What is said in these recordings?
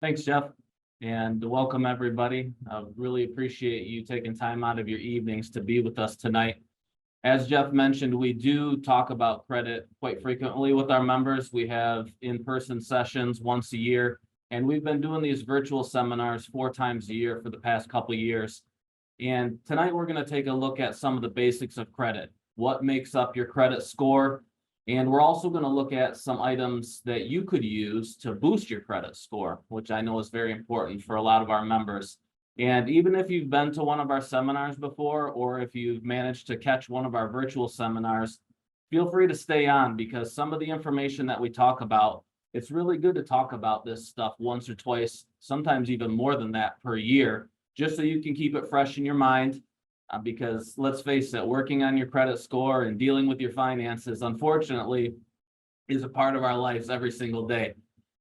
Thanks, Jeff, and welcome everybody. I really appreciate you taking time out of your evenings to be with us tonight. As Jeff mentioned, we do talk about credit quite frequently with our members. We have in-person sessions once a year, and we've been doing these virtual seminars 4 times a year for the past couple of years. And tonight we're going to take a look at some of the basics of credit, what makes up your credit score. And we're also going to look at some items that you could use to boost your credit score, which I know is very important for a lot of our members. And even if you've been to one of our seminars before, or if you've managed to catch one of our virtual seminars, feel free to stay on, because some of the information that we talk about, it's really good to talk about this stuff once or twice, sometimes even more than that per year, just so you can keep it fresh in your mind. Because let's face it, working on your credit score and dealing with your finances, unfortunately, is a part of our lives every single day.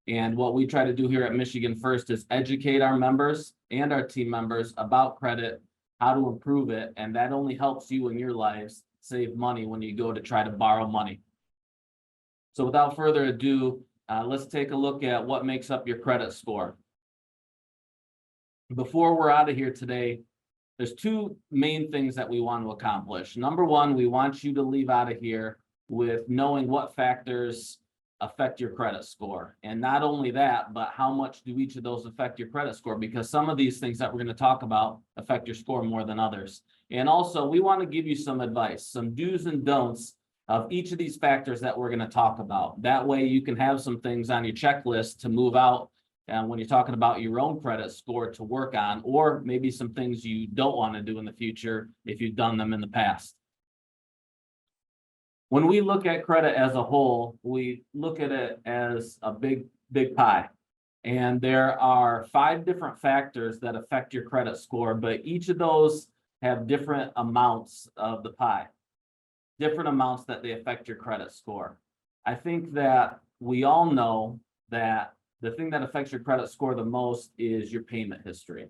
And what we try to do here at Michigan First is educate our members and our team members about credit, how to improve it, and that only helps you in your lives save money when you go to try to borrow money. So without further ado, let's take a look at what makes up your credit score. Before we're out of here today, there's 2 main things that we want to accomplish. Number one, we want you to leave out of here with knowing what factors affect your credit score. And not only that, but how much do each of those affect your credit score? Because some of these things that we're going to talk about affect your score more than others. And also, we want to give you some advice, some do's and don'ts of each of these factors that we're going to talk about. That way you can have some things on your checklist to move out when you're talking about your own credit score to work on, or maybe some things you don't want to do in the future if you've done them in the past. When we look at credit as a whole, we look at it as a big pie. And there are 5 different factors that affect your credit score, but each of those have different amounts of the pie, different amounts that they affect your credit score. I think that we all know that the thing that affects your credit score the most is your payment history,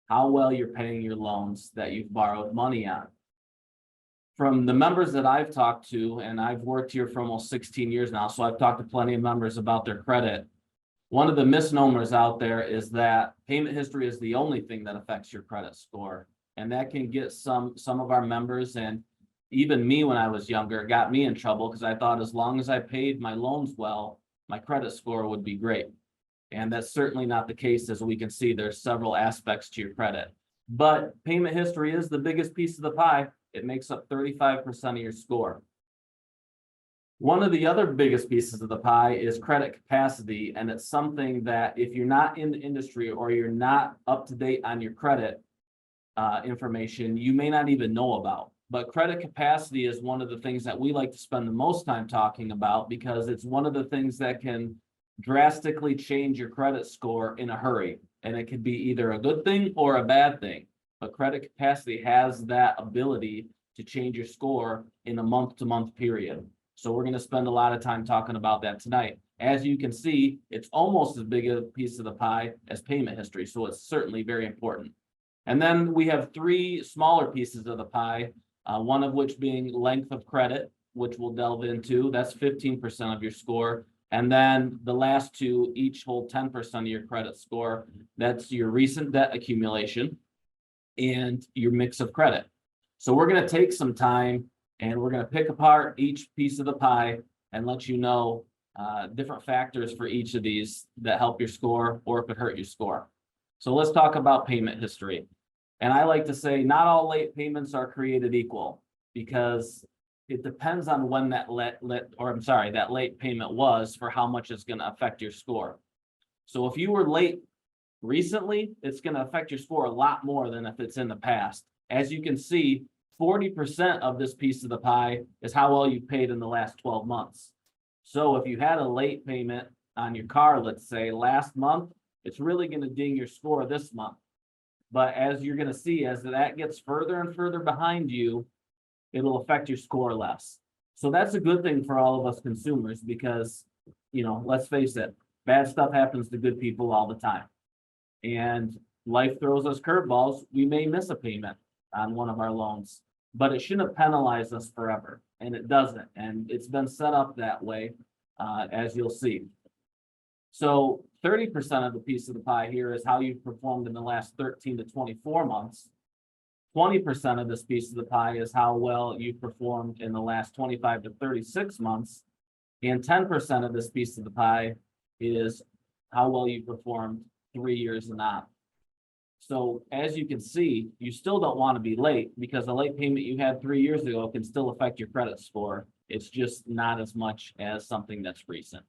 how well you're paying your loans that you've borrowed money on. From the members that I've talked to, and I've worked here for almost 16 years now, so I've talked to plenty of members about their credit. One of the misnomers out there is that payment history is the only thing that affects your credit score. And that can get some of our members, and even me when I was younger, got me in trouble, because I thought as long as I paid my loans well, my credit score would be great. And that's certainly not the case. As we can see, there's several aspects to your credit. But payment history is the biggest piece of the pie. It makes up 35% of your score. One of the other biggest pieces of the pie is credit capacity. And it's something that if you're not in the industry or you're not up to date on your credit information, you may not even know about. But credit capacity is one of the things that we like to spend the most time talking about, because it's one of the things that can drastically change your credit score in a hurry. And it could be either a good thing or a bad thing. But credit capacity has that ability to change your score in a month-to-month period. So we're going to spend a lot of time talking about that tonight. As you can see, it's almost as big a piece of the pie as payment history. So it's certainly very important. And then we have 3 smaller pieces of the pie, one of which being length of credit, which we'll delve into. That's 15% of your score. And then the last 2 each hold 10% of your credit score. That's your recent debt accumulation and your mix of credit. So we're going to take some time and we're going to pick apart each piece of the pie and let you know different factors for each of these that help your score or if it hurt your score. So let's talk about payment history. And I like to say not all late payments are created equal, because it depends on when that that late payment was for how much it's going to affect your score. So if you were late recently, it's going to affect your score a lot more than if it's in the past. As you can see, 40% of this piece of the pie is how well you paid in the last 12 months. So if you had a late payment on your car, let's say last month, it's really going to ding your score this month. But as you're going to see, as that gets further and further behind you, it'll affect your score less. So that's a good thing for all of us consumers, because, let's face it, bad stuff happens to good people all the time. And life throws us curveballs. We may miss a payment on one of our loans, but it shouldn't penalize us forever. And it doesn't. And it's been set up that way, as you'll see. So 30% of the piece of the pie here is how you've performed in the last 13 to 24 months. 20% of this piece of the pie is how well you've performed in the last 25 to 36 months. And 10% of this piece of the pie is how well you performed 3 years and on. So as you can see, you still don't want to be late, because the late payment you had 3 years ago can still affect your credit score. It's just not as much as something that's recent.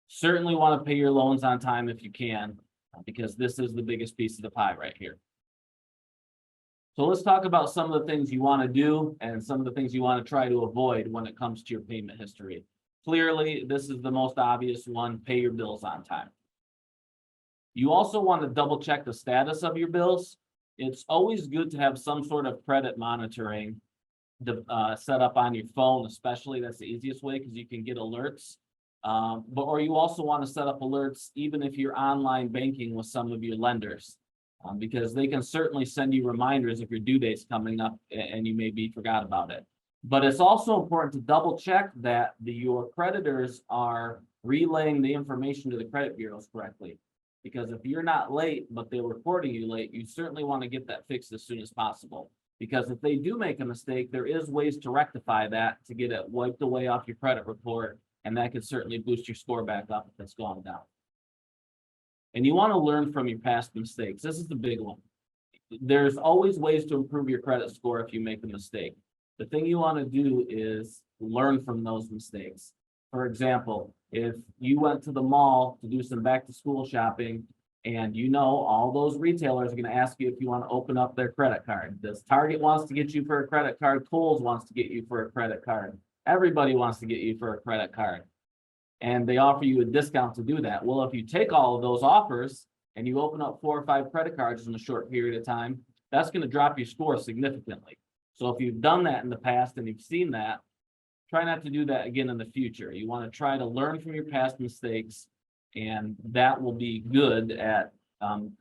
Certainly want to pay your loans on time if you can, because this is the biggest piece of the pie right here. So let's talk about some of the things you want to do and some of the things you want to try to avoid when it comes to your payment history. Clearly, this is the most obvious one: pay your bills on time. You also want to double check the status of your bills. It's always good to have some sort of credit monitoring set up on your phone, especially. That's the easiest way, because you can get alerts. Or you also want to set up alerts even if you're online banking with some of your lenders, because they can certainly send you reminders if your due date's coming up and you maybe forgot about it. But it's also important to double check that your creditors are relaying the information to the credit bureaus correctly. Because if you're not late, but they're reporting you late, you certainly want to get that fixed as soon as possible. Because if they do make a mistake, there is ways to rectify that, to get it wiped away off your credit report, and that could certainly boost your score back up if it's gone down. And you want to learn from your past mistakes. This is the big one. There's always ways to improve your credit score if you make a mistake. The thing you want to do is learn from those mistakes. For example, if you went to the mall to do some back to school shopping, and you know all those retailers are going to ask you if you want to open up their credit card. Does Target wants to get you for a credit card? Kohl's wants to get you for a credit card. Everybody wants to get you for a credit card. And they offer you a discount to do that. Well, if you take all of those offers and you open up 4 or 5 credit cards in a short period of time, that's going to drop your score significantly. So if you've done that in the past and you've seen that, try not to do that again in the future. You want to try to learn from your past mistakes, and that will be good at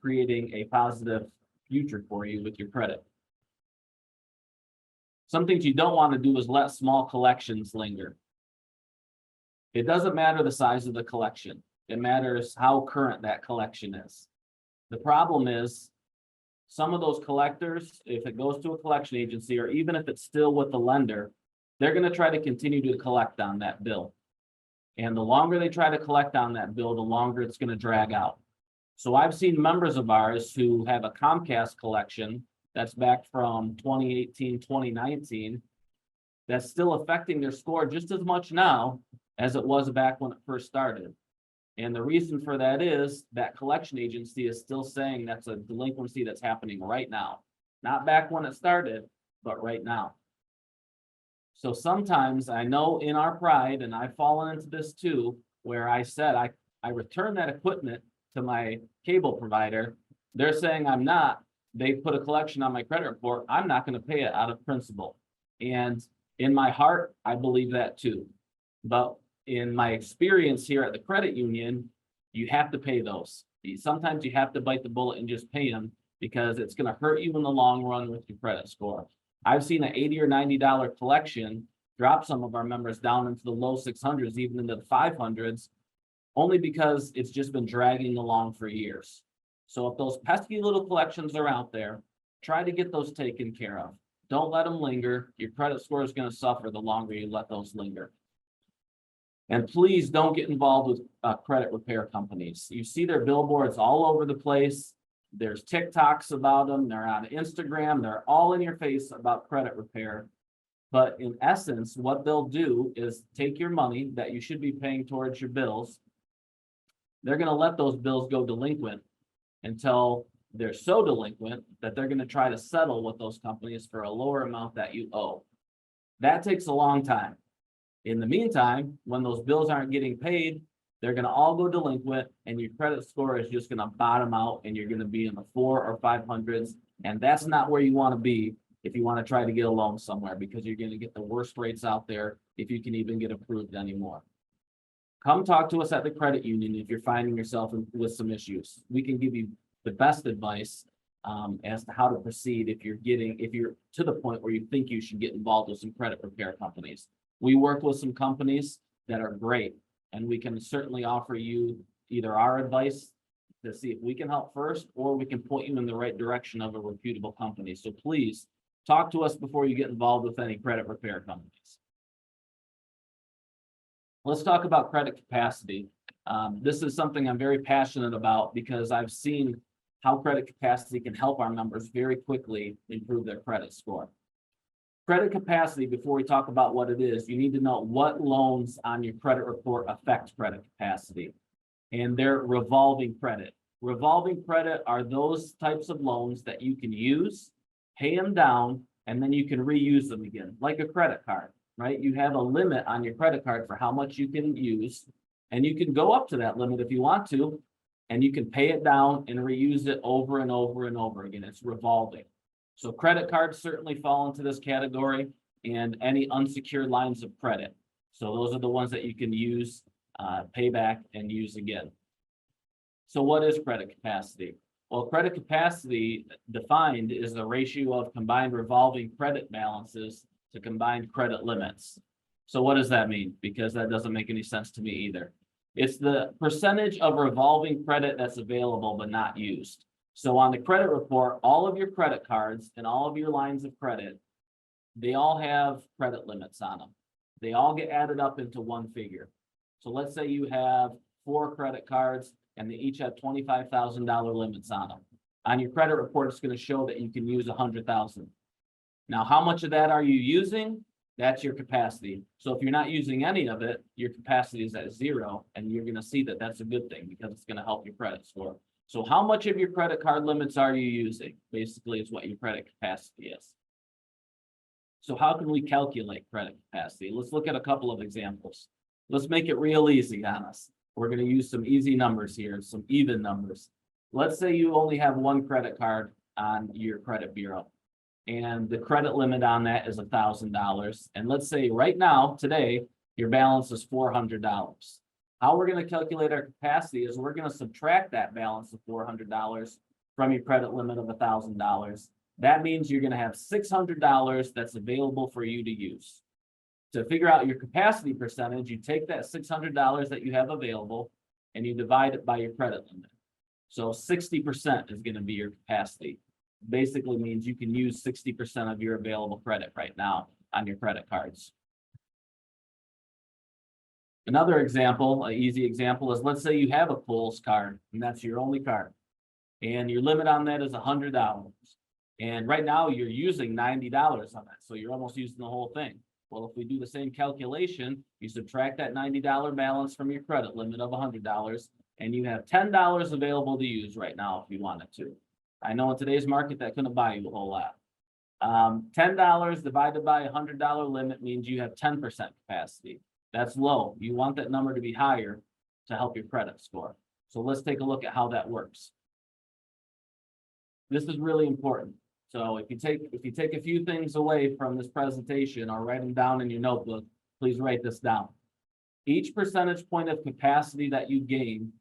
creating a positive future for you with your credit. Some things you don't want to do is let small collections linger. It doesn't matter the size of the collection. It matters how current that collection is. The problem is, some of those collectors, if it goes to a collection agency, or even if it's still with the lender, they're going to try to continue to collect on that bill. And the longer they try to collect on that bill, the longer it's going to drag out. So I've seen members of ours who have a Comcast collection that's back from 2018, 2019, that's still affecting their score just as much now as it was back when it first started. And the reason for that is that collection agency is still saying that's a delinquency that's happening right now. Not back when it started, but right now. So sometimes, I know in our pride, and I've fallen into this too, where I said I returned that equipment to my cable provider. They're saying I'm not. They put a collection on my credit report. I'm not going to pay it out of principle. And in my heart, I believe that too. But in my experience here at the credit union, you have to pay those. Sometimes you have to bite the bullet and just pay them, because it's going to hurt you in the long run with your credit score. I've seen an $80 or $90 collection drop some of our members down into the low 600s, even into the 500s, only because it's just been dragging along for years. So if those pesky little collections are out there, try to get those taken care of. Don't let them linger. Your credit score is going to suffer the longer you let those linger. And please don't get involved with credit repair companies. You see their billboards all over the place. There's TikToks about them. They're on Instagram. They're all in your face about credit repair. But in essence, what they'll do is take your money that you should be paying towards your bills. They're going to let those bills go delinquent until they're so delinquent that they're going to try to settle with those companies for a lower amount that you owe. That takes a long time. In the meantime, when those bills aren't getting paid, they're going to all go delinquent, and your credit score is just going to bottom out, and you're going to be in the 4 or 500s. And that's not where you want to be if you want to try to get a loan somewhere, because you're going to get the worst rates out there if you can even get approved anymore. Come talk to us at the credit union if you're finding yourself with some issues. We can give you the best advice as to how to proceed if you're to the point where you think you should get involved with some credit repair companies. We work with some companies that are great, and we can certainly offer you either our advice to see if we can help first, or we can point you in the right direction of a reputable company. So please talk to us before you get involved with any credit repair companies. Let's talk about credit capacity. This is something I'm very passionate about because I've seen how credit capacity can help our members very quickly improve their credit score. Credit capacity, before we talk about what it is, you need to know what loans on your credit report affect credit capacity. And they're revolving credit. Revolving credit are those types of loans that you can use, pay them down, and then you can reuse them again, like a credit card, right? You have a limit on your credit card for how much you can use, and you can go up to that limit if you want to, and you can pay it down and reuse it over and over and over again. It's revolving. So credit cards certainly fall into this category, and any unsecured lines of credit. So those are the ones that you can use, pay back and use again. So what is credit capacity? Well, credit capacity defined is the ratio of combined revolving credit balances to combined credit limits. So what does that mean? Because that doesn't make any sense to me either. It's the percentage of revolving credit that's available but not used. So on the credit report, all of your credit cards and all of your lines of credit, they all have credit limits on them. They all get added up into one figure. So let's say you have 4 credit cards and they each have $25,000 limits on them. On your credit report, it's going to show that you can use $100,000. Now, how much of that are you using? That's your capacity. So if you're not using any of it, your capacity is at 0, and you're going to see that that's a good thing because it's going to help your credit score. So how much of your credit card limits are you using? Basically, is what your credit capacity is. So how can we calculate credit capacity? Let's look at a couple of examples. Let's make it real easy on us. We're going to use some easy numbers here, some even numbers. Let's say you only have 1 credit card on your credit bureau, and the credit limit on that is $1,000. And let's say right now, today, your balance is $400. How we're going to calculate our capacity is we're going to subtract that balance of $400 from your credit limit of $1,000. That means you're going to have $600 that's available for you to use. To figure out your capacity percentage, you take that $600 that you have available and you divide it by your credit limit. So 60% is going to be your capacity. Basically means you can use 60% of your available credit right now on your credit cards. Another example, an easy example, is let's say you have a Kohl's card and that's your only card. And your limit on that is $100. And right now you're using $90 on that. So you're almost using the whole thing. Well, if we do the same calculation, you subtract that $90 balance from your credit limit of $100, and you have $10 available to use right now if you wanted to. I know in today's market that couldn't buy you a whole lot. $10 divided by a $100 limit means you have 10% capacity. That's low. You want that number to be higher to help your credit score. So let's take a look at how that works. This is really important. So if you take a few things away from this presentation or write them down in your notebook, please write this down. Each percentage point of capacity that you gain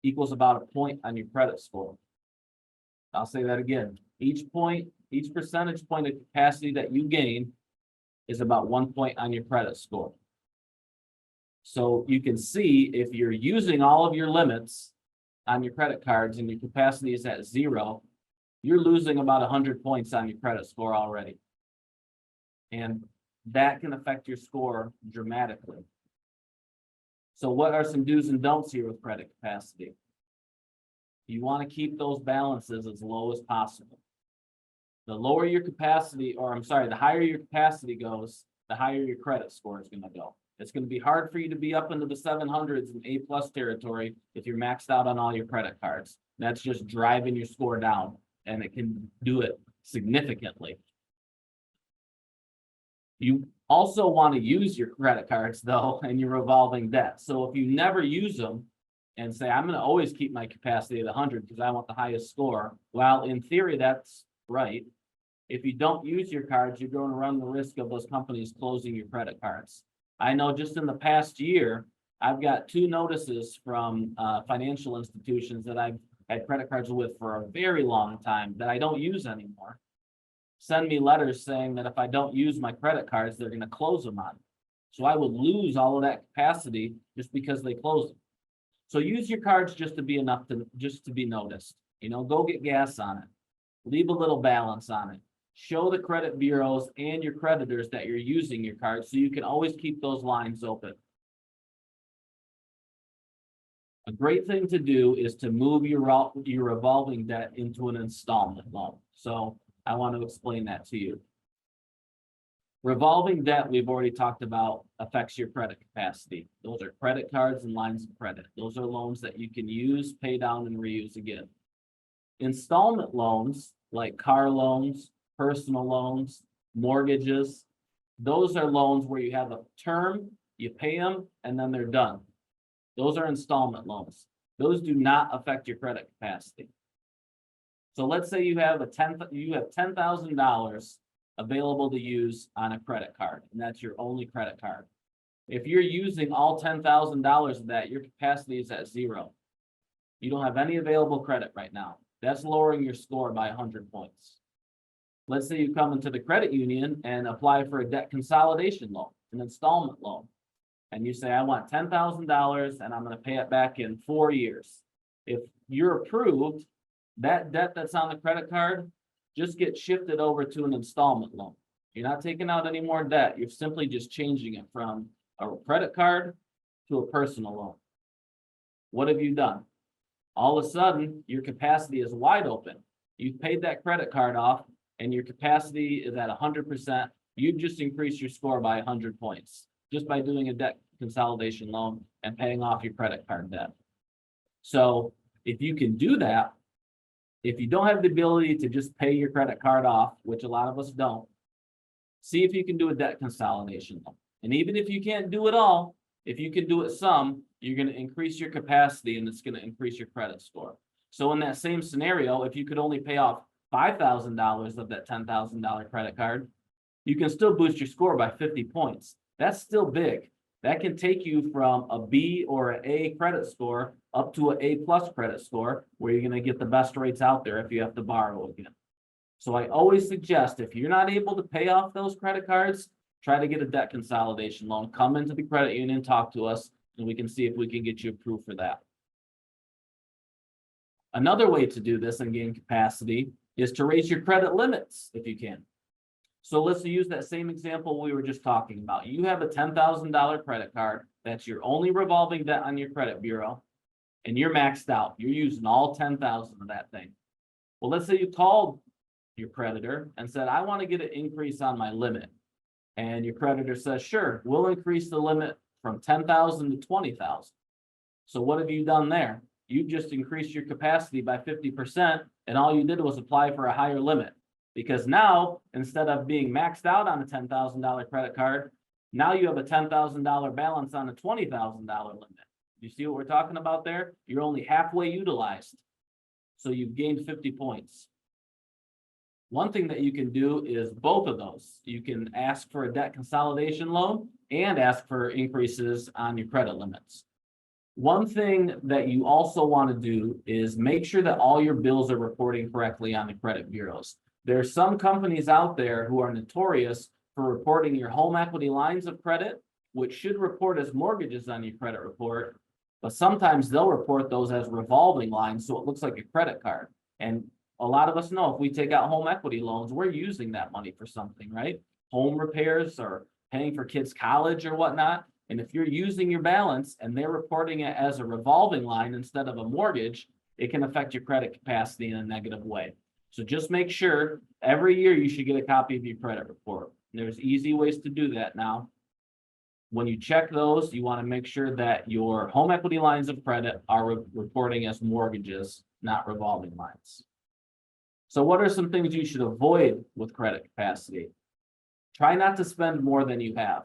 equals about a point on your credit score. I'll say that again. Each percentage point of capacity that you gain is about 1 point on your credit score. So you can see if you're using all of your limits on your credit cards and your capacity is at 0, you're losing about 100 points on your credit score already. And that can affect your score dramatically. So what are some do's and don'ts here with credit capacity? You want to keep those balances as low as possible. The lower your capacity, the higher your capacity goes, the higher your credit score is going to go. It's going to be hard for you to be up into the 700s and A+ territory if you're maxed out on all your credit cards. That's just driving your score down, and it can do it significantly. You also want to use your credit cards, though, and your revolving debt. So if you never use them and say, I'm going to always keep my capacity at 100 because I want the highest score, well, in theory, that's right. If you don't use your cards, you're going to run the risk of those companies closing your credit cards. I know just in the past year, I've got 2 notices from financial institutions that I've had credit cards with for a very long time that I don't use anymore. Send me letters saying that if I don't use my credit cards, they're going to close them on me. So I would lose all of that capacity just because they close them. So use your cards just to be enough to just to be noticed. You know, go get gas on it. Leave a little balance on it. Show the credit bureaus and your creditors that you're using your cards so you can always keep those lines open. A great thing to do is to move your revolving debt into an installment loan. So I want to explain that to you. Revolving debt, we've already talked about, affects your credit capacity. Those are credit cards and lines of credit. Those are loans that you can use, pay down, and reuse again. Installment loans, like car loans, personal loans, mortgages, those are loans where you have a term, you pay them, and then they're done. Those are installment loans. Those do not affect your credit capacity. So let's say you have $10,000 available to use on a credit card, and that's your only credit card. If you're using all $10,000 of that, your capacity is at 0. You don't have any available credit right now. That's lowering your score by 100 points. Let's say you come into the credit union and apply for a debt consolidation loan, an installment loan. And you say, I want $10,000 and I'm going to pay it back in 4 years. If you're approved, that debt that's on the credit card just gets shifted over to an installment loan. You're not taking out any more debt. You're simply just changing it from a credit card to a personal loan. What have you done? All of a sudden, your capacity is wide open. You've paid that credit card off and your capacity is at 100%. You've just increased your score by 100 points just by doing a debt consolidation loan and paying off your credit card debt. So if you can do that, if you don't have the ability to just pay your credit card off, which a lot of us don't, see if you can do a debt consolidation loan. And even if you can't do it all, if you can do it some, you're going to increase your capacity and it's going to increase your credit score. So in that same scenario, if you could only pay off $5,000 of that $10,000 credit card, you can still boost your score by 50 points. That's still big. That can take you from a B or an A credit score up to an A+ credit score, where you're going to get the best rates out there if you have to borrow again. So I always suggest, if you're not able to pay off those credit cards, try to get a debt consolidation loan. Come into the credit union, talk to us, and we can see if we can get you approved for that. Another way to do this and gain capacity is to raise your credit limits if you can. So let's use that same example we were just talking about. You have a $10,000 credit card. That's your only revolving debt on your credit bureau, and you're maxed out. You're using all 10,000 of that thing. Well, let's say you called your creditor and said, I want to get an increase on my limit. And your creditor says, sure, we'll increase the limit from 10,000 to 20,000. So what have you done there? You just increased your capacity by 50%, and all you did was apply for a higher limit. Because now, instead of being maxed out on a $10,000 credit card, now you have a $10,000 balance on a $20,000 limit. You see what we're talking about there? You're only halfway utilized. So you've gained 50 points. One thing that you can do is both of those. You can ask for a debt consolidation loan and ask for increases on your credit limits. One thing that you also want to do is make sure that all your bills are reporting correctly on the credit bureaus. There are some companies out there who are notorious for reporting your home equity lines of credit, which should report as mortgages on your credit report, but sometimes they'll report those as revolving lines, so it looks like a credit card. And a lot of us know if we take out home equity loans, we're using that money for something, right? Home repairs or paying for kids' college or whatnot. And if you're using your balance and they're reporting it as a revolving line instead of a mortgage, it can affect your credit capacity in a negative way. So just make sure every year you should get a copy of your credit report. There's easy ways to do that now. When you check those, you want to make sure that your home equity lines of credit are reporting as mortgages, not revolving lines. So what are some things you should avoid with credit capacity? Try not to spend more than you have.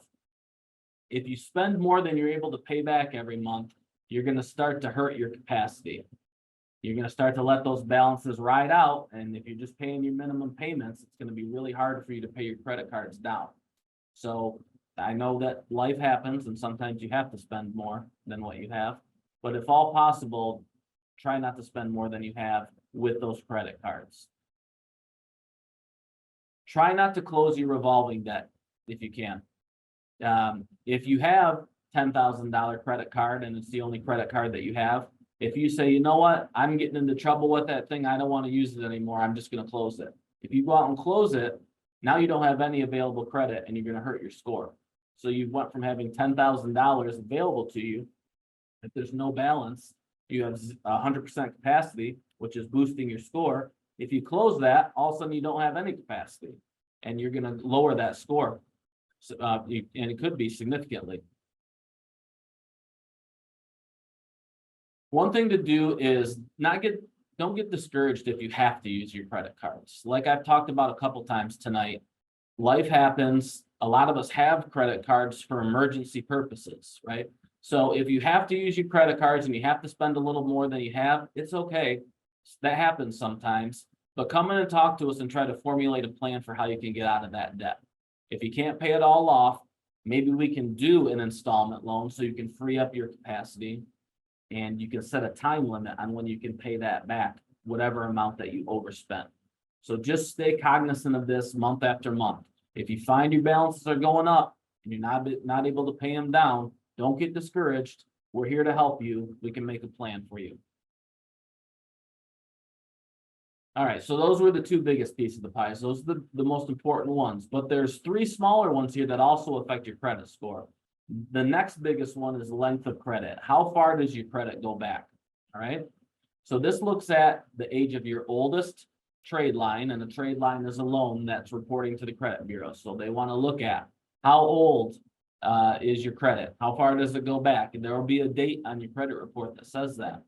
If you spend more than you're able to pay back every month, you're going to start to hurt your capacity. You're going to start to let those balances ride out. And if you're just paying your minimum payments, it's going to be really hard for you to pay your credit cards down. So I know that life happens and sometimes you have to spend more than what you have. But if all possible, try not to spend more than you have with those credit cards. Try not to close your revolving debt if you can. If you have $10,000 credit card and it's the only credit card that you have. If you say, you know what, I'm getting into trouble with that thing, I don't want to use it anymore, I'm just going to close it. If you go out and close it, now you don't have any available credit and you're going to hurt your score. So you went from having $10,000 available to you. If there's no balance, you have 100% capacity, which is boosting your score. If you close that, all of a sudden you don't have any capacity and you're going to lower that score. So, and it could be significantly. One thing to do is don't get discouraged if you have to use your credit cards. Like I've talked about a couple times tonight, life happens. A lot of us have credit cards for emergency purposes, right? So if you have to use your credit cards and you have to spend a little more than you have, it's okay. That happens sometimes, but come in and talk to us and try to formulate a plan for how you can get out of that debt. If you can't pay it all off, maybe we can do an installment loan so you can free up your capacity and you can set a time limit on when you can pay that back, whatever amount that you overspent. So just stay cognizant of this month after month. If you find your balances are going up and you're not able to pay them down, don't get discouraged. We're here to help you. We can make a plan for you. All right, so those were the two biggest pieces of the pie. So those are the most important ones, but there's three smaller ones here that also affect your credit score. The next biggest one is length of credit. How far does your credit go back? All right, so this looks at the age of your oldest trade line, and a trade line is a loan that's reporting to the credit bureau. So they want to look at how old is your credit? How far does it go back? And there will be a date on your credit report that says that.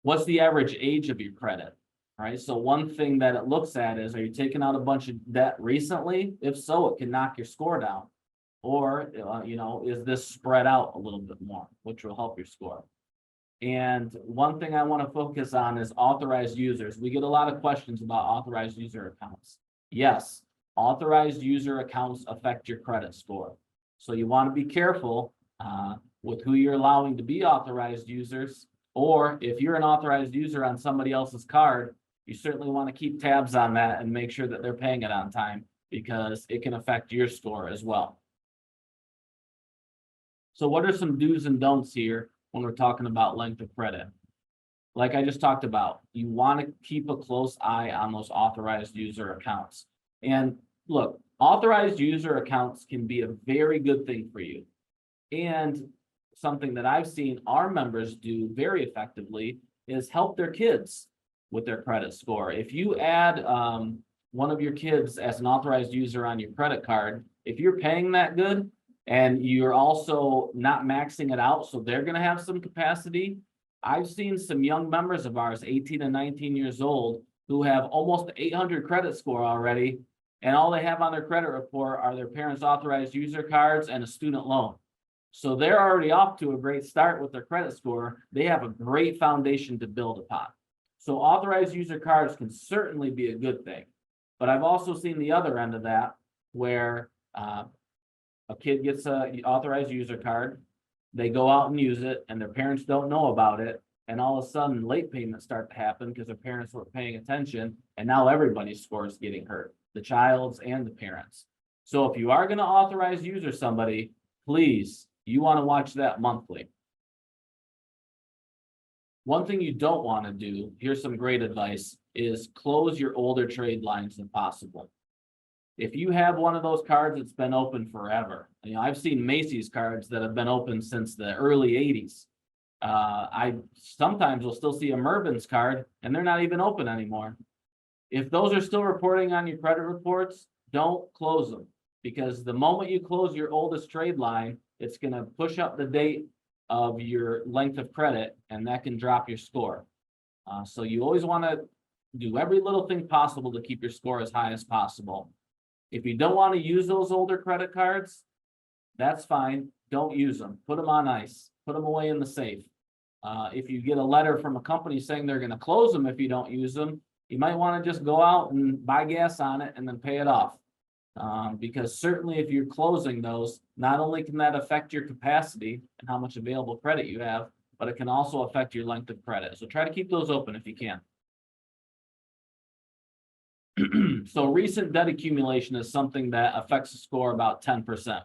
What's the average age of your credit? All right, so one thing that it looks at is, are you taking out a bunch of debt recently? If so, it can knock your score down. Or, is this spread out a little bit more, which will help your score? And one thing I want to focus on is authorized users. We get a lot of questions about authorized user accounts. Yes, authorized user accounts affect your credit score. So you want to be careful with who you're allowing to be authorized users. Or if you're an authorized user on somebody else's card, you certainly want to keep tabs on that and make sure that they're paying it on time, because it can affect your score as well. So what are some do's and don'ts here when we're talking about length of credit? Like I just talked about, you want to keep a close eye on those authorized user accounts. And look, authorized user accounts can be a very good thing for you. And something that I've seen our members do very effectively is help their kids with their credit score. If you add one of your kids as an authorized user on your credit card, if you're paying that good and you're also not maxing it out, so they're going to have some capacity. I've seen some young members of ours, 18 and 19 years old, who have almost 800 credit score already, and all they have on their credit report are their parents' authorized user cards and a student loan. So they're already off to a great start with their credit score. They have a great foundation to build upon. So authorized user cards can certainly be a good thing. But I've also seen the other end of that, where a kid gets an authorized user card, they go out and use it, and their parents don't know about it, and all of a sudden late payments start to happen because their parents weren't paying attention, and now everybody's score is getting hurt, the child's and the parents. So if you are going to authorize user somebody, please, you want to watch that monthly. One thing you don't want to do, here's some great advice, is close your older trade lines if possible. If you have one of those cards that's been open forever, I've seen Macy's cards that have been open since the early 80s. I sometimes will still see a Mervyn's card and they're not even open anymore. If those are still reporting on your credit reports, don't close them, because the moment you close your oldest trade line, it's going to push up the date of your length of credit, and that can drop your score. So you always want to do every little thing possible to keep your score as high as possible. If you don't want to use those older credit cards, that's fine. Don't use them. Put them on ice. Put them away in the safe. If you get a letter from a company saying they're going to close them if you don't use them, you might want to just go out and buy gas on it and then pay it off. Because certainly if you're closing those, not only can that affect your capacity and how much available credit you have, but it can also affect your length of credit. So try to keep those open if you can. So recent debt accumulation is something that affects the score about 10%.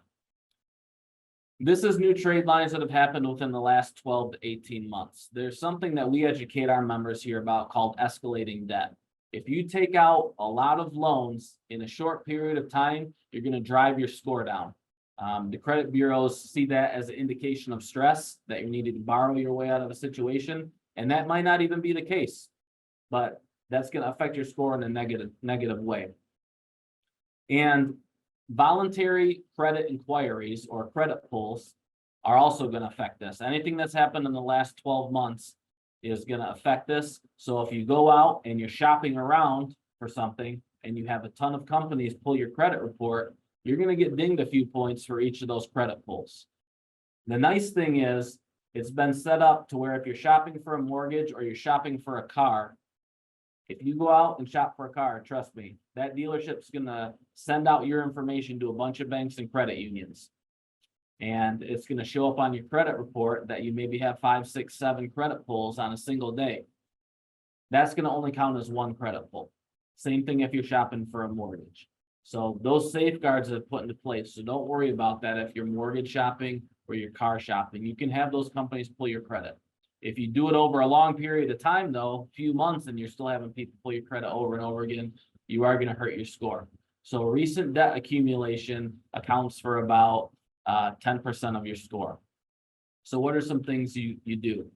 This is new trade lines that have happened within the last 12 to 18 months. There's something that we educate our members here about called escalating debt. If you take out a lot of loans in a short period of time, you're going to drive your score down. The credit bureaus see that as an indication of stress, that you needed to borrow your way out of a situation, and that might not even be the case, but that's going to affect your score in a negative way. And voluntary credit inquiries or credit pulls are also going to affect this. Anything that's happened in the last 12 months is going to affect this. So if you go out and you're shopping around for something and you have a ton of companies pull your credit report, you're going to get dinged a few points for each of those credit pulls. The nice thing is it's been set up to where if you're shopping for a mortgage or you're shopping for a car, if you go out and shop for a car, trust me, that dealership's going to send out your information to a bunch of banks and credit unions. And it's going to show up on your credit report that you maybe have 5, 6, 7 credit pulls on a single day. That's going to only count as one credit pull. Same thing if you're shopping for a mortgage. So those safeguards are put into place. So don't worry about that if you're mortgage shopping or you're car shopping. You can have those companies pull your credit. If you do it over a long period of time, though, few months, and you're still having people pull your credit over and over again, you are going to hurt your score. So recent debt accumulation accounts for about 10% of your score. So what are some things you do?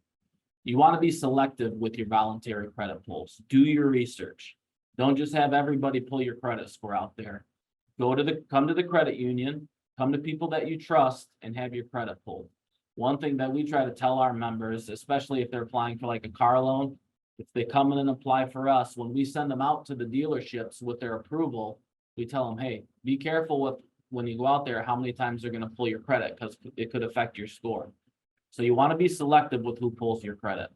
You want to be selective with your voluntary credit pulls. Do your research. Don't just have everybody pull your credit score out there. Come to the credit union, come to people that you trust, and have your credit pulled. One thing that we try to tell our members, especially if they're applying for like a car loan, if they come in and apply for us, when we send them out to the dealerships with their approval, we tell them, hey, be careful with when you go out there, how many times they're going to pull your credit, because it could affect your score. So you want to be selective with who pulls your credit.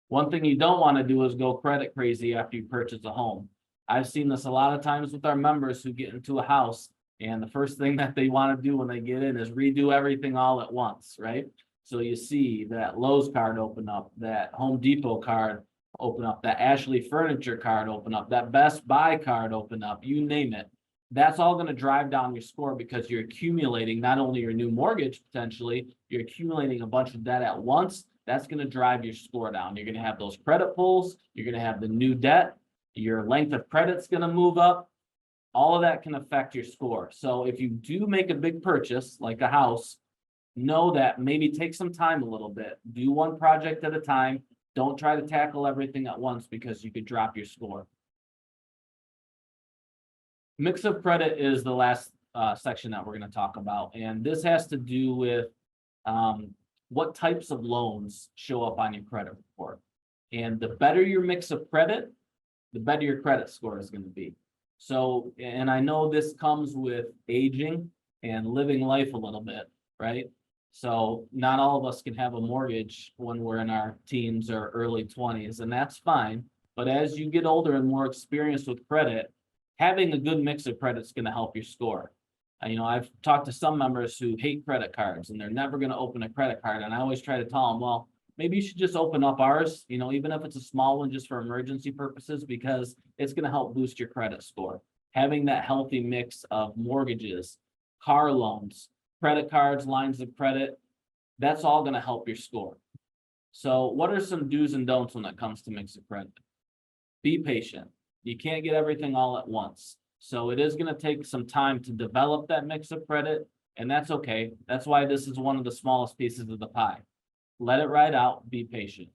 One thing you don't want to do is go credit crazy after you purchase a home. I've seen this a lot of times with our members who get into a house, and the first thing that they want to do when they get in is redo everything all at once, right? So you see that Lowe's card open up, that Home Depot card open up, that Ashley Furniture card open up, that Best Buy card open up, you name it. That's all going to drive down your score because you're accumulating not only your new mortgage potentially, you're accumulating a bunch of debt at once. That's going to drive your score down. You're going to have those credit pulls, you're going to have the new debt, your length of credit's going to move up. All of that can affect your score. So if you do make a big purchase, like a house, know that maybe take some time a little bit. Do one project at a time. Don't try to tackle everything at once because you could drop your score. Mix of credit is the last section that we're going to talk about. And this has to do with what types of loans show up on your credit report. And the better your mix of credit, the better your credit score is going to be. So, and I know this comes with aging and living life a little bit, right? So not all of us can have a mortgage when we're in our teens or early 20s, and that's fine. But as you get older and more experienced with credit, having a good mix of credit is going to help your score. You know, I've talked to some members who hate credit cards and they're never going to open a credit card. And I always try to tell them, well, maybe you should just open up ours, you know, even if it's a small one, just for emergency purposes, because it's going to help boost your credit score. Having that healthy mix of mortgages, car loans, credit cards, lines of credit, that's all going to help your score. So what are some do's and don'ts when it comes to mix of credit? Be patient. You can't get everything all at once. So it is going to take some time to develop that mix of credit, and that's okay. That's why this is one of the smallest pieces of the pie. Let it ride out, be patient.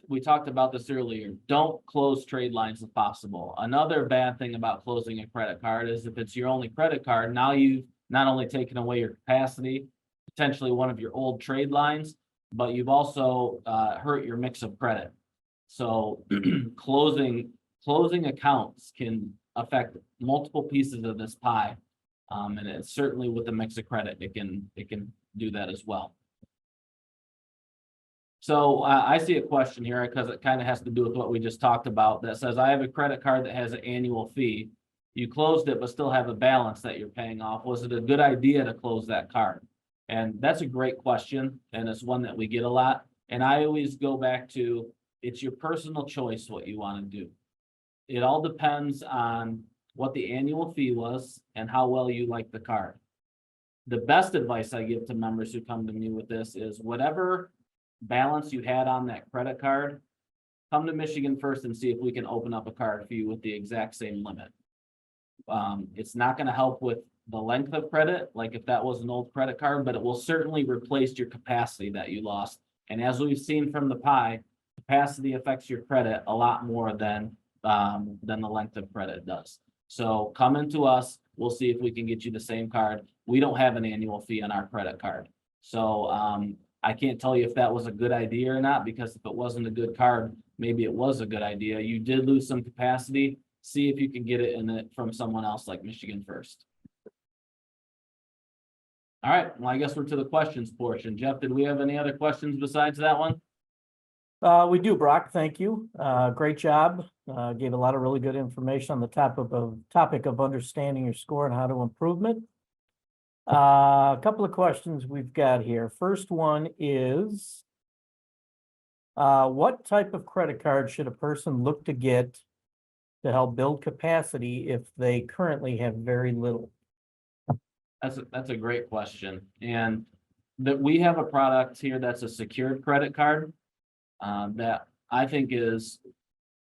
We talked about this earlier, don't close trade lines if possible. Another bad thing about closing a credit card is if it's your only credit card, now you've not only taken away your capacity, potentially one of your old trade lines, but you've also hurt your mix of credit. So closing accounts can affect multiple pieces of this pie. And it's certainly with the mix of credit, it can do that as well. So I see a question here because it kind of has to do with what we just talked about that says, I have a credit card that has an annual fee. You closed it, but still have a balance that you're paying off. Was it a good idea to close that card? And that's a great question. And it's one that we get a lot. And I always go back to, it's your personal choice what you want to do. It all depends on what the annual fee was and how well you like the card. the best advice I give to members who come to me with this is whatever balance you had on that credit card, come to Michigan First and see if we can open up a card for you with the exact same limit. It's not going to help with the length of credit, like if that was an old credit card, but it will certainly replace your capacity that you lost. And as we've seen from the pie, capacity affects your credit a lot more than the length of credit does. So come into us, we'll see if we can get you the same card. We don't have an annual fee on our credit card. So I can't tell you if that was a good idea or not, because if it wasn't a good card, maybe it was a good idea. You did lose some capacity. See if you can get it from someone else like Michigan First. All right, well, I guess we're to the questions portion. Jeff, did we have any other questions besides that one? We do, Brock. Thank you. Great job. Gave a lot of really good information on the topic of understanding your score and how to improve it. A couple of questions we've got here. First one is, what type of credit card should a person look to get to help build capacity if they currently have very little? That's a great question. And that we have a product here that's a secured credit card that I think is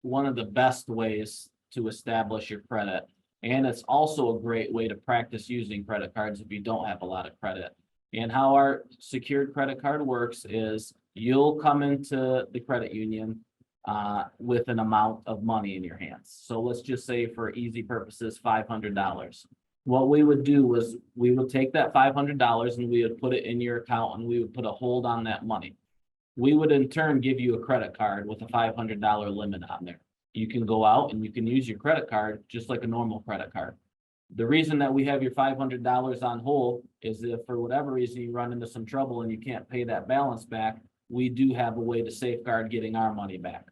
one of the best ways to establish your credit. And it's also a great way to practice using credit cards if you don't have a lot of credit. And how our secured credit card works is you'll come into the credit union with an amount of money in your hands. So let's just say for easy purposes, $500. What we would do was we would take that $500 and we would put it in your account and we would put a hold on that money. We would in turn give you a credit card with a $500 limit on there. You can go out and you can use your credit card just like a normal credit card. The reason that we have your $500 on hold is if for whatever reason you run into some trouble and you can't pay that balance back, we do have a way to safeguard getting our money back.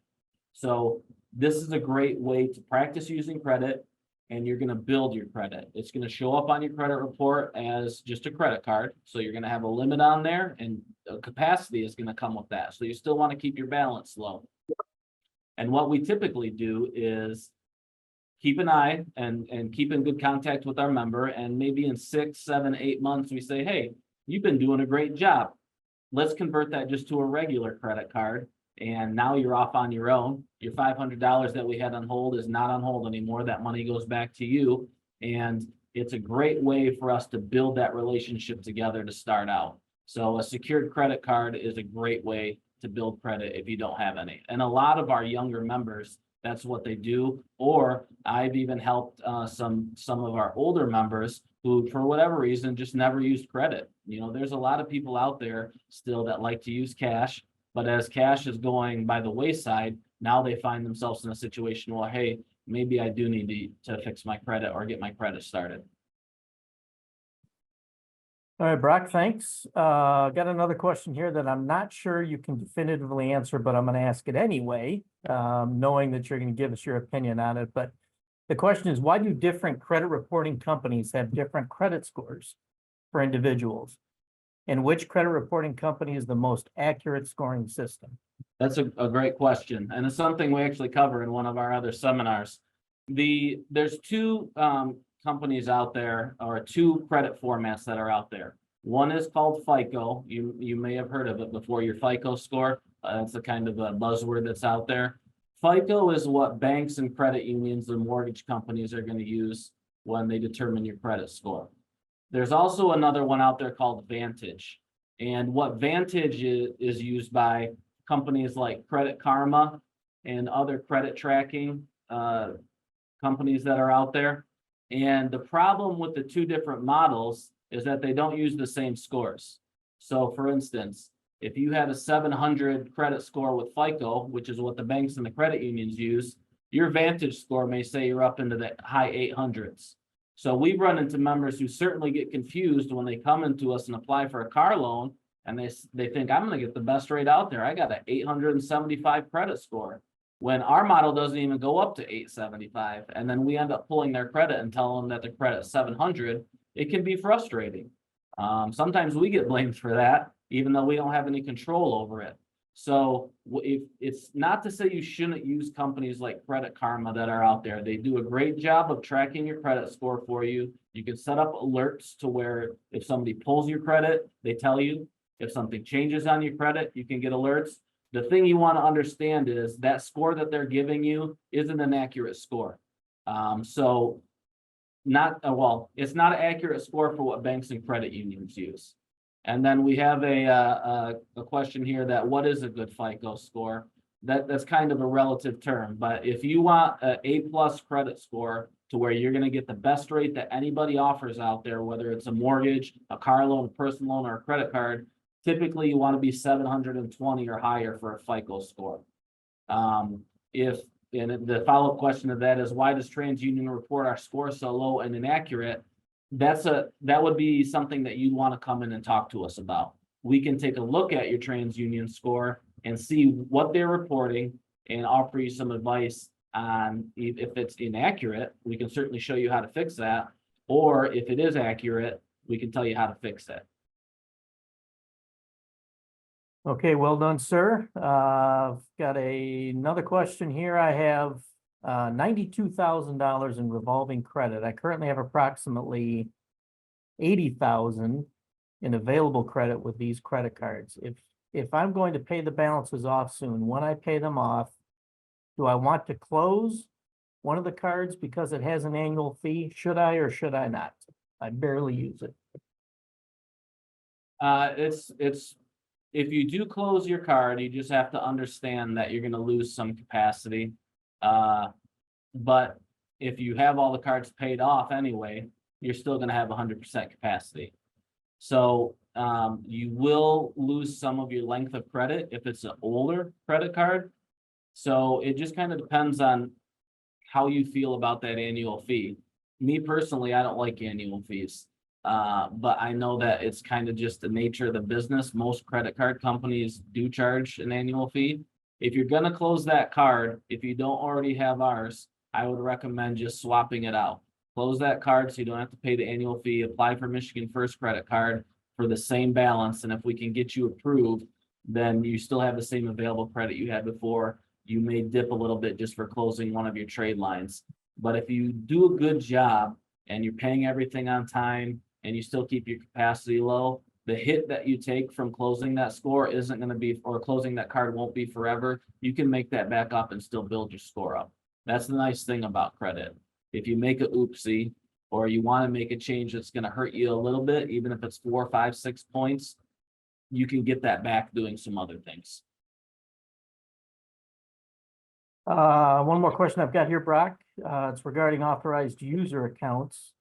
So this is a great way to practice using credit, and you're going to build your credit. It's going to show up on your credit report as just a credit card. So you're going to have a limit on there, and capacity is going to come with that. So you still want to keep your balance low. And what we typically do is keep an eye and keep in good contact with our member. And maybe in 6, 7, 8 months, we say, hey, you've been doing a great job. Let's convert that just to a regular credit card. And now you're off on your own. Your $500 that we had on hold is not on hold anymore. That money goes back to you. And it's a great way for us to build that relationship together to start out. So a secured credit card is a great way to build credit if you don't have any. And a lot of our younger members, that's what they do. Or I've even helped some of our older members who, for whatever reason, just never used credit. You know, there's a lot of people out there still that like to use cash. But as cash is going by the wayside, now they find themselves in a situation where, hey, maybe I do need to fix my credit or get my credit started. All right, Brock, thanks. Got another question here that I'm not sure you can definitively answer, but I'm going to ask it anyway, knowing that you're going to give us your opinion on it. But the question is, why do different credit reporting companies have different credit scores for individuals? And which credit reporting company is the most accurate scoring system? That's a great question. And it's something we actually cover in one of our other seminars. There's two companies out there, or two credit formats that are out there. One is called FICO. You may have heard of it before, your FICO score. It's a kind of a buzzword that's out there. FICO is what banks and credit unions and mortgage companies are going to use when they determine your credit score. There's also another one out there called Vantage. And what Vantage is used by companies like Credit Karma and other credit tracking companies that are out there. And the problem with the two different models is that they don't use the same scores. So for instance, if you had a 700 credit score with FICO, which is what the banks and the credit unions use, your Vantage score may say you're up into the high 800s. So we run into members who certainly get confused when they come into us and apply for a car loan, and they think, I'm going to get the best rate out there. I got an 875 credit score, when our model doesn't even go up to 875. And then we end up pulling their credit and tell them that the credit's 700. It can be frustrating. Sometimes we get blamed for that, even though we don't have any control over it. So if it's not to say you shouldn't use companies like Credit Karma that are out there. They do a great job of tracking your credit score for you. You can set up alerts to where if somebody pulls your credit, they tell you. If something changes on your credit, you can get alerts. The thing you want to understand is that score that they're giving you isn't an accurate score. So not, well, it's not an accurate score for what banks and credit unions use. And then we have a question here that what is a good FICO score? That's kind of a relative term, but if you want an A+ credit score to where you're going to get the best rate that anybody offers out there, whether it's a mortgage, a car loan, a personal loan, or a credit card, typically you want to be 720 or higher for a FICO score. And the follow-up question to that is, why does TransUnion report our score so low and inaccurate? That would be something that you'd want to come in and talk to us about. We can take a look at your TransUnion score and see what they're reporting and offer you some advice on if it's inaccurate. We can certainly show you how to fix that, or if it is accurate, we can tell you how to fix it. Okay, well done, sir. Got another question here. I have $92,000 in revolving credit. I currently have approximately 80,000 in available credit with these credit cards. If I'm going to pay the balances off soon, when I pay them off, do I want to close one of the cards because it has an annual fee? Should I or should I not? I barely use it. If you do close your card, you just have to understand that you're going to lose some capacity. But if you have all the cards paid off anyway, you're still going to have 100% capacity. So you will lose some of your length of credit if it's an older credit card. So it just kind of depends on how you feel about that annual fee. Me personally, I don't like annual fees. But I know that it's kind of just the nature of the business. Most credit card companies do charge an annual fee. If you're going to close that card, if you don't already have ours, I would recommend just swapping it out. Close that card so you don't have to pay the annual fee. Apply for Michigan First credit card for the same balance. And if we can get you approved, then you still have the same available credit you had before. You may dip a little bit just for closing one of your trade lines. But if you do a good job and you're paying everything on time and you still keep your capacity low, the hit that you take from closing that score isn't going to be, or closing that card won't be forever. You can make that back up and still build your score up. That's the nice thing about credit. If you make a oopsie, or you want to make a change that's going to hurt you a little bit, even if it's 4, 5, 6 points, you can get that back doing some other things. One more question I've got here, Brock. It's regarding authorized user accounts.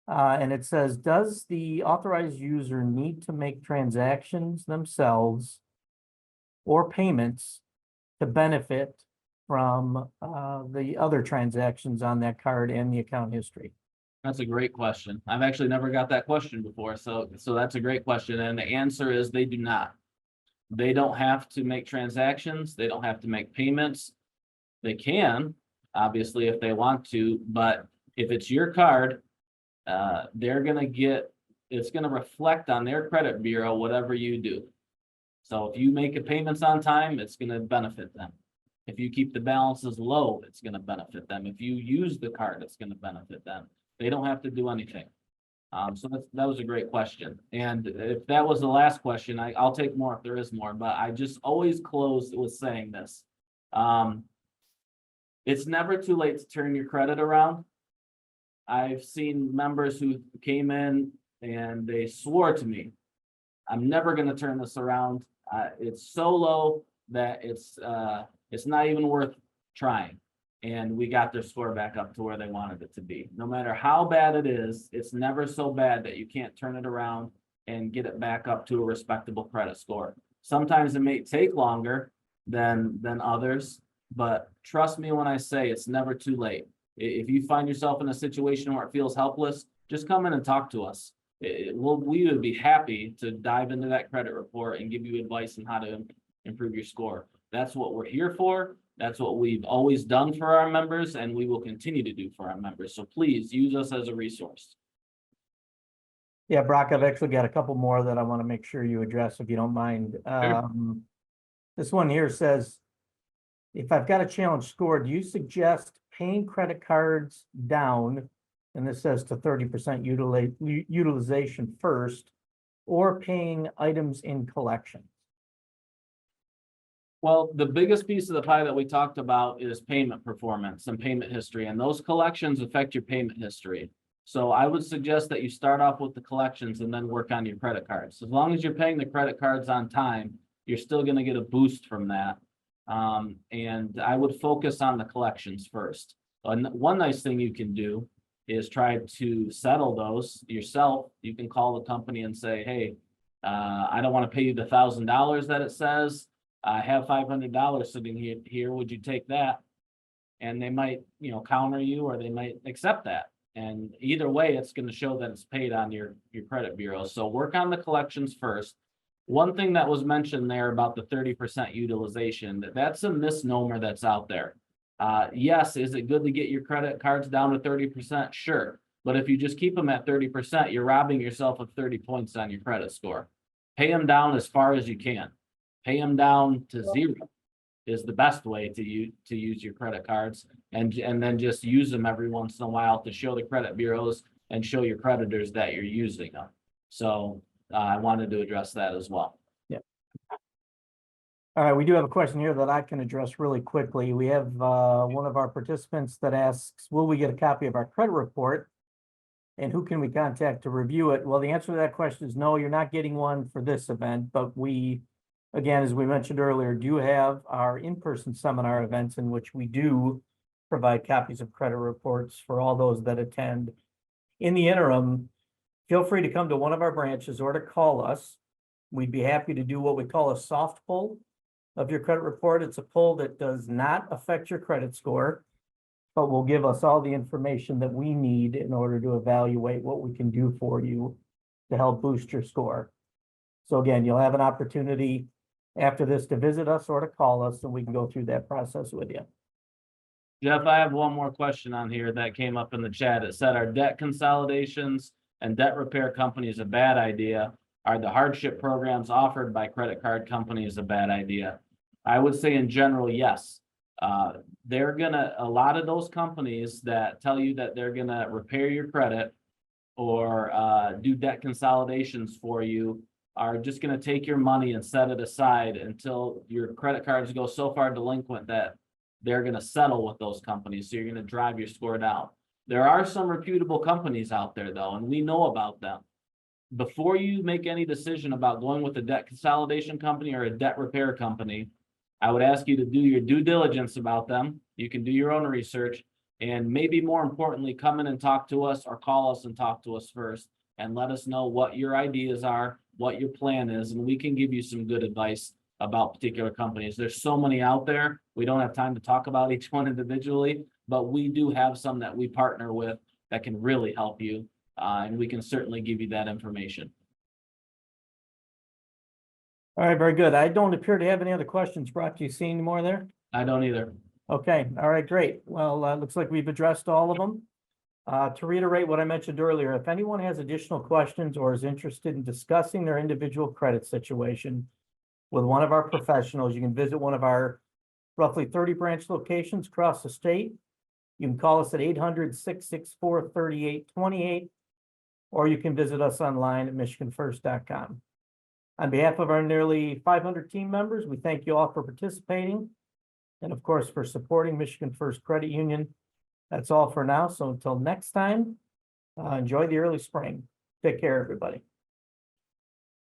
And it says, does the authorized user need to make transactions themselves or payments to benefit from the other transactions on that card and the account history? That's a great question. I've actually never got that question before. So that's a great question. And the answer is they do not. They don't have to make transactions. They don't have to make payments. They can, obviously, if they want to, but if it's your card, they're going to get, it's going to reflect on their credit bureau, whatever you do. So if you make payments on time, it's going to benefit them. If you keep the balances low, it's going to benefit them. If you use the card, it's going to benefit them. They don't have to do anything. So that was a great question. And if that was the last question, I'll take more if there is more, but I just always close with saying this. It's never too late to turn your credit around. I've seen members who came in and they swore to me, I'm never going to turn this around. It's so low that it's not even worth trying. And we got their score back up to where they wanted it to be. No matter how bad it is, it's never so bad that you can't turn it around and get it back up to a respectable credit score. Sometimes it may take longer than others, but trust me when I say it's never too late. If you find yourself in a situation where it feels helpless, just come in and talk to us. We would be happy to dive into that credit report and give you advice on how to improve your score. That's what we're here for. That's what we've always done for our members, and we will continue to do for our members. So please use us as a resource. Yeah, Brock, I've actually got a couple more that I want to make sure you address, if you don't mind. Sure. This one here says, if I've got a challenge score, do you suggest paying credit cards down? And this says to 30% utilization first, or paying items in collection? Well, the biggest piece of the pie that we talked about is payment performance and payment history, and those collections affect your payment history. So I would suggest that you start off with the collections and then work on your credit cards. As long as you're paying the credit cards on time, you're still gonna get a boost from that. And I would focus on the collections first. And one nice thing you can do is try to settle those yourself. You can call the company and say, hey, I don't want to pay you the $1,000 that it says. I have $500 sitting here. Would you take that? And they might, counter you, or they might accept that. And either way, it's going to show that it's paid on your credit bureau. So work on the collections first. One thing that was mentioned there about the 30% utilization, that's a misnomer that's out there. Yes, is it good to get your credit cards down to 30%? Sure. But if you just keep them at 30%, you're robbing yourself of 30 points on your credit score. Pay them down as far as you can. Pay them down to 0 is the best way to use your credit cards, and then just use them every once in a while to show the credit bureaus and show your creditors that you're using them. So I wanted to address that as well. Yeah. All right, we do have a question here that I can address really quickly. We have one of our participants that asks, will we get a copy of our credit report? And who can we contact to review it? Well, the answer to that question is no, you're not getting one for this event, but we, again, as we mentioned earlier, do have our in-person seminar events in which we do provide copies of credit reports for all those that attend. In the interim, feel free to come to one of our branches or to call us. We'd be happy to do what we call a soft pull of your credit report. It's a pull that does not affect your credit score, but will give us all the information that we need in order to evaluate what we can do for you to help boost your score. So again, you'll have an opportunity after this to visit us or to call us, and we can go through that process with you. Jeff, I have one more question on here that came up in the chat. It said, are debt consolidations and debt repair companies a bad idea? Are the hardship programs offered by credit card companies a bad idea? I would say in general, yes. A lot of those companies that tell you that they're gonna repair your credit or do debt consolidations for you are just gonna take your money and set it aside until your credit cards go so far delinquent that they're gonna settle with those companies. So you're gonna drive your score down. There are some reputable companies out there though, and we know about them. Before you make any decision about going with a debt consolidation company or a debt repair company, I would ask you to do your due diligence about them. You can do your own research, and maybe more importantly, come in and talk to us or call us and talk to us first and let us know what your ideas are, what your plan is, and we can give you some good advice about particular companies. There's so many out there. We don't have time to talk about each one individually, but we do have some that we partner with that can really help you, and we can certainly give you that information. All right, very good. I don't appear to have any other questions. Brock, do you see any more there? I don't either. Okay, all right, great. Well, looks like we've addressed all of them. To reiterate what I mentioned earlier, if anyone has additional questions or is interested in discussing their individual credit situation with one of our professionals, you can visit one of our roughly 30 branch locations across the state. You can call us at 800-664-3828, or you can visit us online at michiganfirst.com. On behalf of our nearly 500 team members, we thank you all for participating and, of course, for supporting Michigan First Credit Union. That's all for now. So until next time, enjoy the early spring. Take care, everybody.